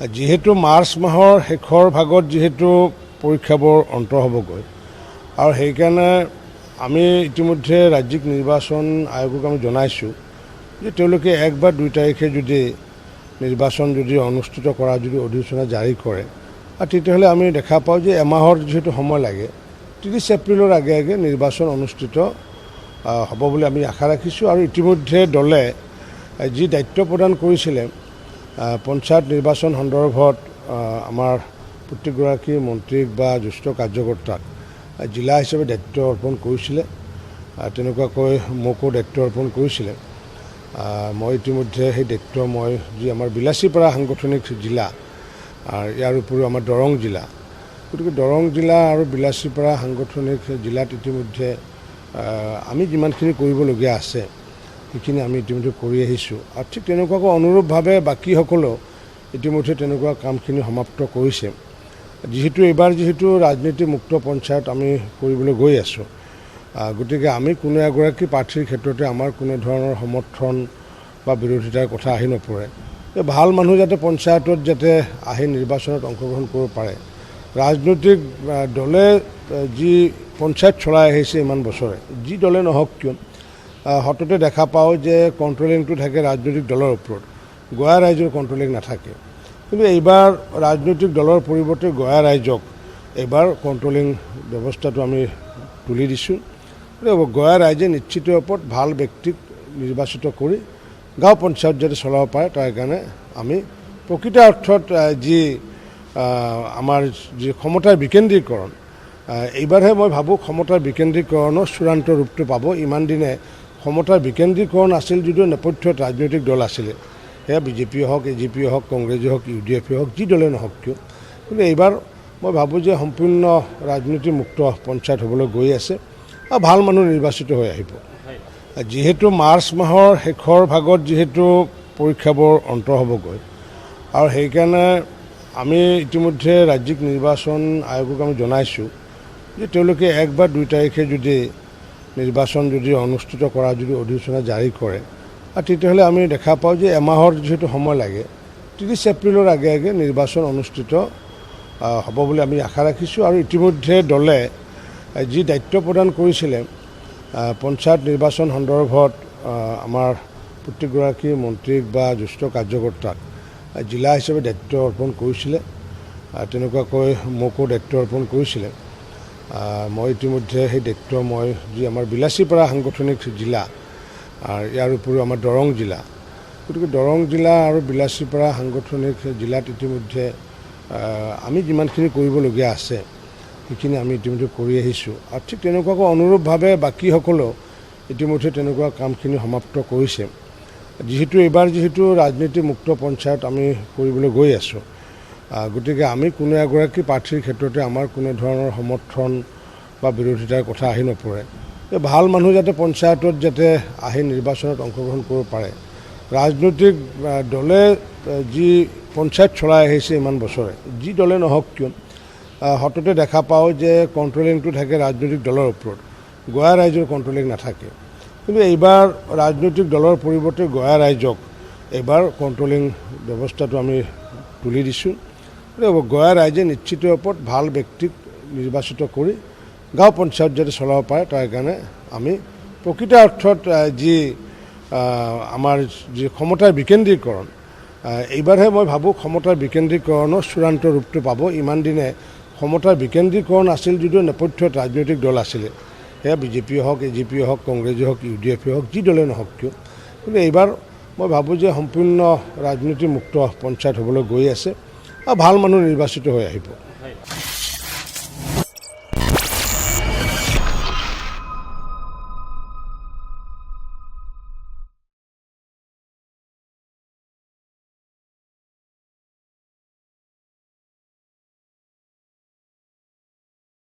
যেহেতু মাৰ্চ মাহৰ শেষৰ ভাগত যেহেতু পৰীক্ষাবোৰ অন্ত হ'বগৈ আৰু সেইকাৰণে আমি ইতিমধ্যে ৰাজ্যিক নিৰ্বাচন আয়োগক আমি জনাইছোঁ যে তেওঁলোকে 1 বা 2 তাৰিখে যদি নিৰ্বাচন যদি অনুষ্ঠিত কৰা যদি অধিসূচনা জাৰি কৰে আৰু তেতিয়াহ'লে আমি দেখা পাওঁ যে এমাহৰ যেহেতু সময় লাগে 30 এপ্ৰিলৰ আগে আগে নিৰ্বাচন অনুষ্ঠিত হ'ব বুলি আমি আশা ৰাখিছোঁ আৰু ইতিমধ্যে দলে যি দায়িত্ব প্ৰদান কৰিছিলে পঞ্চায়ত নিৰ্বাচন সন্দৰ্ভত আমাৰ প্ৰত্যেকগৰাকী মন্ত্ৰীক বা জ্যেষ্ঠ কাৰ্যকৰ্তাক জিলা হিচাপে দায়িত্ব অৰ্পণ কৰিছিলে তেনেকুৱাকৈ মোকো দায়িত্ব অৰ্পণ কৰিছিলে মই ইতিমধ্যে সেই দায়িত্ব মই যি আমাৰ বিলাসীপাৰা সাংগঠনিক জিলা আৰু ইয়াৰ উপৰিও আমাৰ দৰং জিলা গতিকে দৰং জিলা আৰু বিলাসীপাৰা সাংগঠনিক জিলাত ইতিমধ্যে আমি যিমানখিনি কৰিবলগীয়া আছে সেইখিনি আমি ইতিমধ্যে কৰি আহিছোঁ আৰু ঠিক তেনেকুৱাকৈ অনুৰূপভাৱে বাকীসকলেও ইতিমধ্যে তেনেকুৱা কামখিনি সমাপ্ত কৰিছে যেহেতু এইবাৰ যেহেতু ৰাজনীতি মুক্ত পঞ্চায়ত আমি কৰিবলৈ গৈ আছোঁ গতিকে আমি কোনো এগৰাকী প্ৰাৰ্থীৰ ক্ষেত্ৰতে আমাৰ কোনো ধৰণৰ সমৰ্থন বা বিৰোধিতাৰ কথা আহি নপৰে ভাল মানুহ যাতে পঞ্চায়তত যাতে আহি নিৰ্বাচনত অংশগ্ৰহণ কৰিব পাৰে ৰাজনৈতিক দলে যি পঞ্চায়ত চলাই আহিছে ইমান বছৰে যি দলে নহওক কিয় হঠাতে দেখা পাওঁ যে কণ্ট্ৰলিংটো থাকে ৰাজনৈতিক দলৰ ওপৰত গয়া ৰাইজৰ কণ্ট্ৰলিং নাথাকে কিন্তু এইবাৰ ৰাজনৈতিক দলৰ পৰিৱৰ্তে গয়া ৰাইজক এইবাৰ কণ্ট্ৰলিং ব্যৱস্থাটো আমি তুলি দিছোঁ গয়া ৰাইজে নিশ্চিত ওপৰত ভাল ব্যক্তিক নিৰ্বাচিত কৰি গাঁও পঞ্চায়ত যাতে চলাব পাৰে তাৰ কাৰণে আমি প্ৰকৃত অৰ্থত যি আমাৰ যি ক্ষমতাৰ বিকেন্দ্ৰীকৰণ এইবাৰহে মই ভাবোঁ ক্ষমতাৰ বিকেন্দ্ৰীকৰণৰ চূড়ান্ত ৰূপটো পাব ইমান দিনে ক্ষমতাৰ বিকেন্দ্ৰীকৰণ আছিল যদিও নেপথ্যত ৰাজনৈতিক দল আছিলে সেয়া বিজেপি হওক এজিপি হওক কংগ্ৰেছে হওক UDF হওক যি দলে নহওক কিয় কিন্তু এইবাৰ মই ভাবোঁ যে সম্পূৰ্ণ ৰাজনীতিমুক্ত পঞ্চায়ত হ'বলৈ গৈ আছে আৰু ভাল মানুহ নিৰ্বাচিত হৈ আহিব যেহেতু মাৰ্চ মাহৰ শেষৰ ভাগত যেহেতু পৰীক্ষাবোৰ অন্ত হ'বগৈ আৰু সেইকাৰণে আমি ইতিমধ্যে ৰাজ্যিক নিৰ্বাচন আয়োগক আমি জনাইছোঁ যে তেওঁলোকে 1 বা 2 তাৰিখে যদি নিৰ্বাচন যদি অনুষ্ঠিত কৰা যদি অধিসূচনা জাৰি কৰে আৰু তেতিয়াহ'লে আমি দেখা পাওঁ যে এমাহৰ যেহেতু সময় লাগে 30 এপ্ৰিলৰ আগে আগে নিৰ্বাচন অনুষ্ঠিত হ'ব বুলি আমি আশা ৰাখিছোঁ আৰু ইতিমধ্যে দলে যি দায়িত্ব প্ৰদান কৰিছিলে পঞ্চায়ত নিৰ্বাচন সন্দৰ্ভত আমাৰ প্ৰত্যেকগৰাকী মন্ত্ৰীক বা জ্যেষ্ঠ কাৰ্যকৰ্তাক জিলা হিচাপে দায়িত্ব অৰ্পণ কৰিছিলে তেনেকুৱাকৈ মোকো দায়িত্ব অৰ্পণ কৰিছিলে মই ইতিমধ্যে সেই দায়িত্ব মই যি আমাৰ বিলাসীপাৰা সাংগঠনিক জিলা আৰু ইয়াৰ উপৰিও আমাৰ দৰং জিলা গতিকে দৰং জিলা আৰু বিলাসীপাৰা সাংগঠনিক জিলাত ইতিমধ্যে আমি যিমানখিনি কৰিবলগীয়া আছে সেইখিনি আমি ইতিমধ্যে কৰি আহিছোঁ আৰু ঠিক তেনেকুৱাকৈ অনুৰূপভাৱে বাকীসকলেও ইতিমধ্যে তেনেকুৱা কামখিনি সমাপ্ত কৰিছে যেহেতু এইবাৰ যেহেতু ৰাজনীতি মুক্ত পঞ্চায়ত আমি কৰিবলৈ গৈ আছোঁ গতিকে আমি কোনো এগৰাকী প্ৰাৰ্থীৰ ক্ষেত্ৰতে আমাৰ কোনো ধৰণৰ সমৰ্থন বা বিৰোধিতাৰ কথা আহি নপৰে ভাল মানুহ যাতে পঞ্চায়তত যাতে আহি নিৰ্বাচনত অংশগ্ৰহণ কৰিব পাৰে ৰাজনৈতিক দলে যি পঞ্চায়ত চলাই আহিছে ইমান বছৰে যি দলে নহওক কিয় হঠাতে দেখা পাওঁ যে কণ্ট্ৰলিংটো থাকে ৰাজনৈতিক দলৰ ওপৰত গয়া ৰাইজৰ কণ্ট্ৰলিং নাথাকে কিন্তু এইবাৰ ৰাজনৈতিক দলৰ পৰিৱৰ্তে গয়া ৰাইজক এইবাৰ কণ্ট্ৰলিং ব্যৱস্থাটো আমি তুলি দিছোঁ গয়া ৰাইজে নিশ্চিত ওপৰত ভাল ব্যক্তিক নিৰ্বাচিত কৰি গাঁও পঞ্চায়ত যাতে চলাব পাৰে তাৰ কাৰণে আমি প্ৰকৃত অৰ্থত যি আমাৰ যি ক্ষমতাৰ বিকেন্দ্ৰীকৰণ এইবাৰহে মই ভাবোঁ ক্ষমতাৰ বিকেন্দ্ৰীকৰণৰ চূড়ান্ত ৰূপটো পাব ইমান দিনে ক্ষমতাৰ বিকেন্দ্ৰীকৰণ আছিল যদিও নেপথ্যত ৰাজনৈতিক দল আছিলে সেয়া বিজেপি হওক এজিপি হওক কংগ্ৰেছে হওক UDF হওক যি দলে নহওক কিয় কিন্তু এইবাৰ মই ভাবোঁ যে সম্পূৰ্ণ ৰাজনীতিমুক্ত পঞ্চায়ত হ'বলৈ গৈ আছে আৰু ভাল মানুহ নিৰ্বাচিত হৈ আহিব